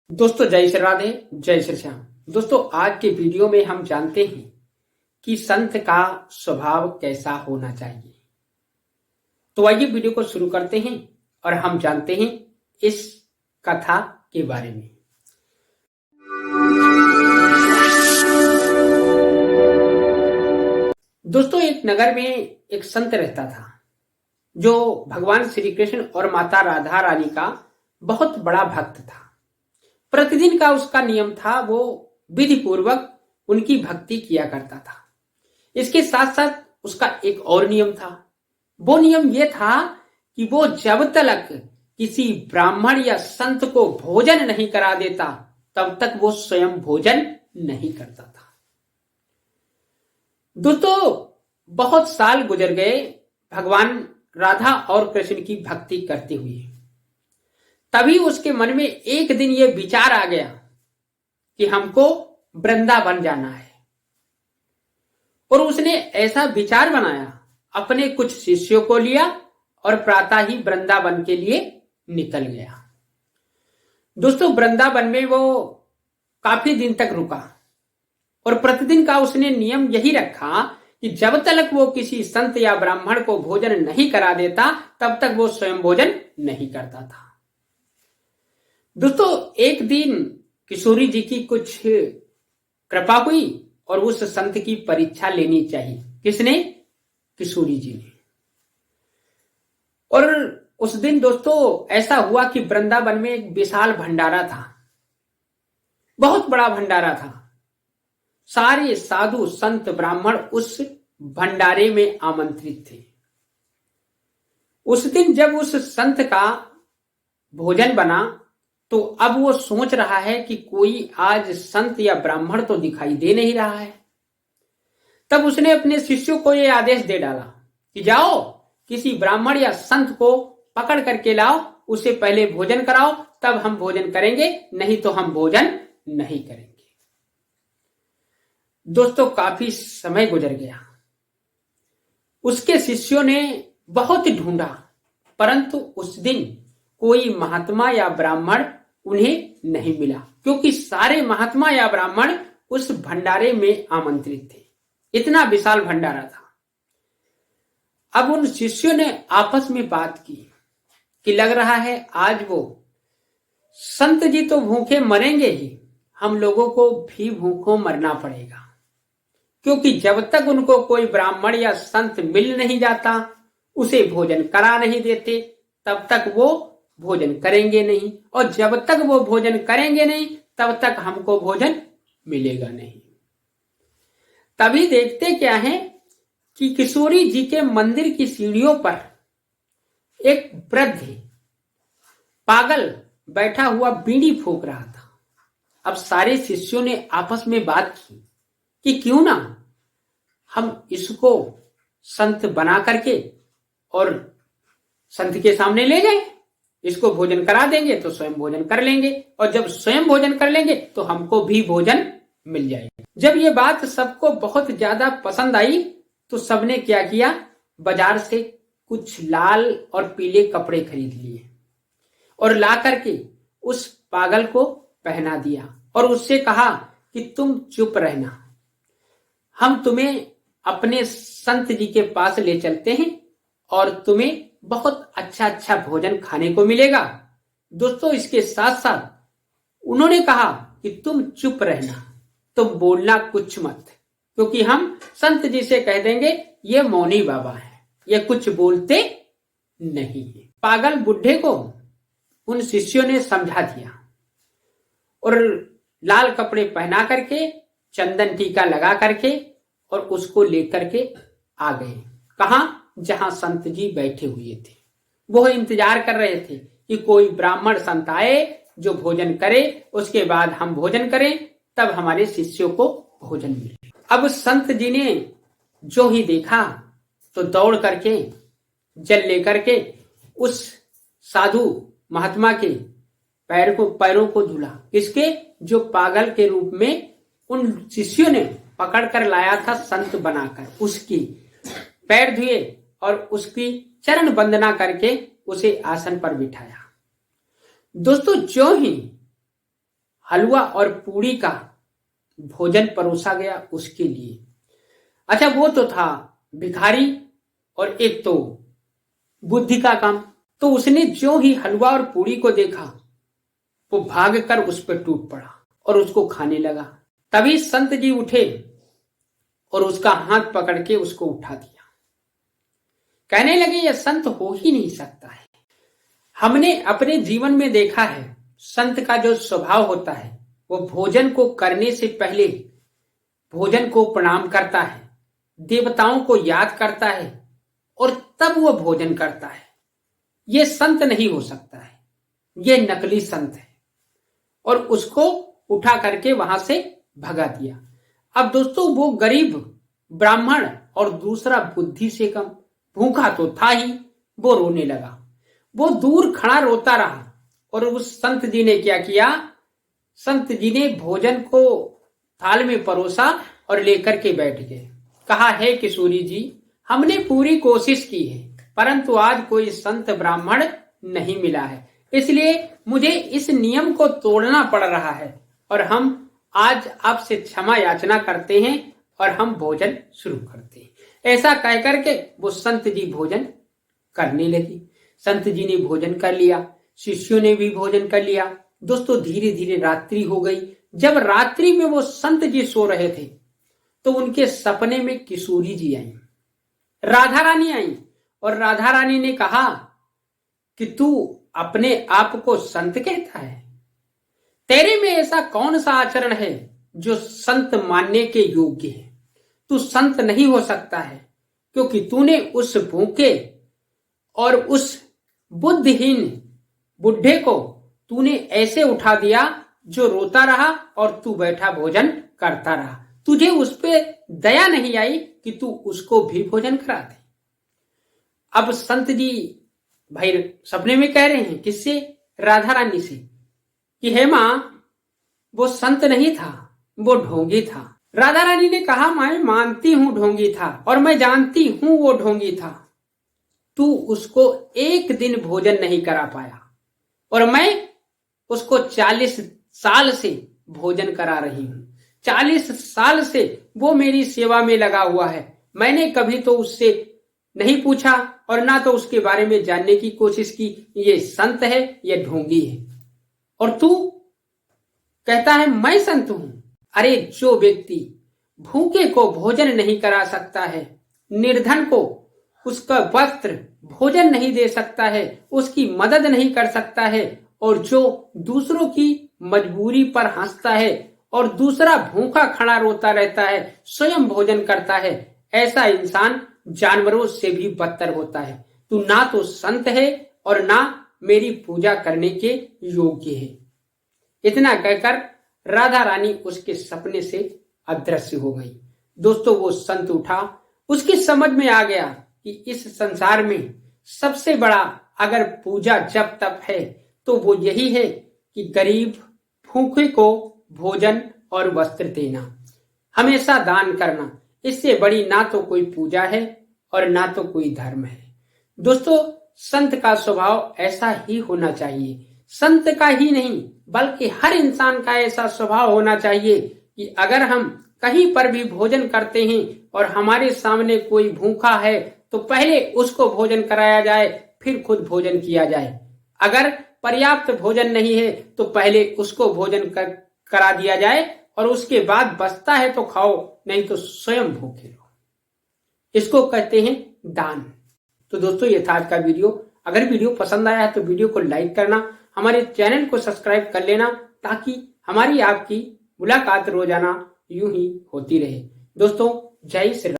दोस्तों जय श्री राधे, जय श्री श्याम। दोस्तों आज के वीडियो में हम जानते हैं कि संत का स्वभाव कैसा होना चाहिए। तो आइए वीडियो को शुरू करते हैं और हम जानते हैं इस कथा के बारे में। दोस्तों एक नगर में एक संत रहता था जो भगवान श्री कृष्ण और माता राधा रानी का बहुत बड़ा भक्त था। प्रतिदिन का उसका नियम था, वो विधि पूर्वक उनकी भक्ति किया करता था। इसके साथ साथ उसका एक और नियम था। वो नियम यह था कि वो जब तक किसी ब्राह्मण या संत को भोजन नहीं करा देता तब तक वो स्वयं भोजन नहीं करता था। दोस्तों बहुत साल गुजर गए भगवान राधा और कृष्ण की भक्ति करते हुए। तभी उसके मन में एक दिन यह विचार आ गया कि हमको वृंदावन जाना है। और उसने ऐसा विचार बनाया, अपने कुछ शिष्यों को लिया और प्रातः ही वृंदावन के लिए निकल गया। दोस्तों वृंदावन में वो काफी दिन तक रुका और प्रतिदिन का उसने नियम यही रखा कि जब तक वो किसी संत या ब्राह्मण को भोजन नहीं करा देता तब तक वो स्वयं भोजन नहीं करता था। दोस्तों एक दिन किशोरी जी की कुछ कृपा हुई और उस संत की परीक्षा लेनी चाहिए। किसने? किशोरी जी ने। और उस दिन दोस्तों ऐसा हुआ कि वृंदावन में एक विशाल भंडारा था, बहुत बड़ा भंडारा था। सारे साधु संत ब्राह्मण उस भंडारे में आमंत्रित थे। उस दिन जब उस संत का भोजन बना तो अब वो सोच रहा है कि कोई आज संत या ब्राह्मण तो दिखाई दे नहीं रहा है। तब उसने अपने शिष्यों को यह आदेश दे डाला कि जाओ किसी ब्राह्मण या संत को पकड़ करके लाओ, उसे पहले भोजन कराओ, तब हम भोजन करेंगे, नहीं तो हम भोजन नहीं करेंगे। दोस्तों काफी समय गुजर गया। उसके शिष्यों ने बहुत ढूंढा परंतु उस दिन कोई महात्मा या ब्राह्मण उन्हें नहीं मिला, क्योंकि सारे महात्मा या ब्राह्मण उस भंडारे में आमंत्रित थे। इतना विशाल भंडारा था। अब उन शिष्यों ने आपस में बात की कि लग रहा है आज वो संत जी तो भूखे मरेंगे ही, हम लोगों को भी भूखों मरना पड़ेगा, क्योंकि जब तक उनको कोई ब्राह्मण या संत मिल नहीं जाता, उसे भोजन करा नहीं देते, तब तक वो भोजन करेंगे नहीं, और जब तक वो भोजन करेंगे नहीं तब तक हमको भोजन मिलेगा नहीं। तभी देखते क्या है कि किशोरी जी के मंदिर की सीढ़ियों पर एक वृद्ध पागल बैठा हुआ बीड़ी फूंक रहा था। अब सारे शिष्यों ने आपस में बात की कि क्यों ना हम इसको संत बना करके और संत के सामने ले जाएं, इसको भोजन करा देंगे तो स्वयं भोजन कर लेंगे, और जब स्वयं भोजन कर लेंगे तो हमको भी भोजन मिल जाएगा। जब ये बात सबको बहुत ज्यादा पसंद आई तो सबने क्या किया, बाजार से कुछ लाल और पीले कपड़े खरीद लिए और ला करके उस पागल को पहना दिया और उससे कहा कि तुम चुप रहना, हम तुम्हें अपने संत जी के पास ले चलते हैं और तुम्हें बहुत अच्छा अच्छा भोजन खाने को मिलेगा। दोस्तों इसके साथ साथ उन्होंने कहा कि तुम चुप रहना, तुम बोलना कुछ मत, क्योंकि हम संत जी से कह देंगे ये मौनी बाबा है, ये कुछ बोलते नहीं है। पागल बुढ़े को उन शिष्यों ने समझा दिया और लाल कपड़े पहना करके, चंदन टीका लगा करके और उसको लेकर के आ गए। कहां? जहां संत जी बैठे हुए थे। वो इंतजार कर रहे थे कि कोई ब्राह्मण संत आए जो भोजन करे, उसके बाद हम भोजन करें, तब हमारे शिष्यों को भोजन मिले। अब संत जी ने जो ही देखा तो दौड़ करके जल लेकर के उस साधु महात्मा के पैरों को धुला। किसके? जो पागल के रूप में उन शिष्यों ने पकड़ कर लाया था संत बनाकर, उसकी पैर धुए और उसकी चरण वंदना करके उसे आसन पर बिठाया। दोस्तों जो ही हलवा और पूड़ी का भोजन परोसा गया उसके लिए। अच्छा, वो तो था भिखारी और एक तो बुद्धि का काम। तो उसने जो ही हलवा और पूड़ी को देखा वो भागकर उस पर टूट पड़ा और उसको खाने लगा। तभी संत जी उठे और उसका हाथ पकड़ के उसको उठा दिया। कहने लगे यह संत हो ही नहीं सकता है। हमने अपने जीवन में देखा है संत का जो स्वभाव होता है वो भोजन को करने से पहले भोजन को प्रणाम करता है, देवताओं को याद करता है और तब वो भोजन करता है। ये संत नहीं हो सकता है, ये नकली संत है। और उसको उठा करके वहां से भगा दिया। अब दोस्तों, वो गरीब ब्राह्मण और दूसरा बुद्धि से कम, भूखा तो था ही, वो रोने लगा। वो दूर खड़ा रोता रहा और उस संत जी ने क्या किया, संत जी ने भोजन को थाल में परोसा और लेकर के बैठ गए। कहा, है किशोरी जी, हमने पूरी कोशिश की है परंतु आज कोई संत ब्राह्मण नहीं मिला है, इसलिए मुझे इस नियम को तोड़ना पड़ रहा है और हम आज आपसे क्षमा याचना करते हैं और हम भोजन शुरू करते हैं। ऐसा कह करके वो संत जी भोजन करने लगी। संत जी ने भोजन कर लिया, शिष्यों ने भी भोजन कर लिया। दोस्तों, धीरे धीरे रात्रि हो गई। जब रात्रि में वो संत जी सो रहे थे तो उनके सपने में किशोरी जी आई, राधा रानी आई और राधा रानी ने कहा कि तू अपने आप को संत कहता है, तेरे में ऐसा कौन सा आचरण है जो संत मानने के योग्य है? तू संत नहीं हो सकता है क्योंकि तूने उस भूखे और उस बुद्धिहीन बुढ़े को तूने ऐसे उठा दिया जो रोता रहा और तू बैठा भोजन करता रहा। तुझे उस पे दया नहीं आई कि तू उसको भी भोजन करा दे। अब संत जी भाई सपने में कह रहे हैं, किससे? राधा रानी से, कि हे मां, वो संत नहीं था, वो ढोंगी था। राधा रानी ने कहा, मैं मानती हूं ढोंगी था और मैं जानती हूं वो ढोंगी था। तू उसको एक दिन भोजन नहीं करा पाया और मैं उसको 40 साल से भोजन करा रही हूं। 40 साल से वो मेरी सेवा में लगा हुआ है। मैंने कभी तो उससे नहीं पूछा और ना तो उसके बारे में जानने की कोशिश की, ये संत है ये ढोंगी है। और तू कहता है मैं संत हूं। अरे, जो व्यक्ति भूखे को भोजन नहीं करा सकता है, निर्धन को उसका वस्त्र भोजन नहीं दे सकता है, उसकी मदद नहीं कर सकता है और जो दूसरों की मजबूरी पर हंसता है और दूसरा भूखा खड़ा रोता रहता है, स्वयं भोजन करता है, ऐसा इंसान जानवरों से भी बदतर होता है। तू ना तो संत है और ना मेरी पूजा करने के योग्य है। इतना कहकर राधा रानी उसके सपने से अदृश्य हो गई। दोस्तों, वो संत उठा, उसकी समझ में आ गया कि इस संसार में सबसे बड़ा अगर पूजा जब तप है तो वो यही है कि गरीब भूखे को भोजन और वस्त्र देना, हमेशा दान करना। इससे बड़ी ना तो कोई पूजा है और ना तो कोई धर्म है। दोस्तों, संत का स्वभाव ऐसा ही होना चाहिए। संत का ही नहीं बल्कि हर इंसान का ऐसा स्वभाव होना चाहिए कि अगर हम कहीं पर भी भोजन करते हैं और हमारे सामने कोई भूखा है तो पहले उसको भोजन कराया जाए, फिर खुद भोजन किया जाए। अगर पर्याप्त भोजन नहीं है तो पहले उसको भोजन करा दिया जाए और उसके बाद बचता है तो खाओ, नहीं तो स्वयं भूखे रहो। इसको कहते हैं दान। तो दोस्तों, ये था आज का वीडियो। अगर वीडियो पसंद आया है तो वीडियो को लाइक करना, हमारे चैनल को सब्सक्राइब कर लेना ताकि हमारी आपकी मुलाकात रोजाना यूं ही होती रहे। दोस्तों, जय श्री राम।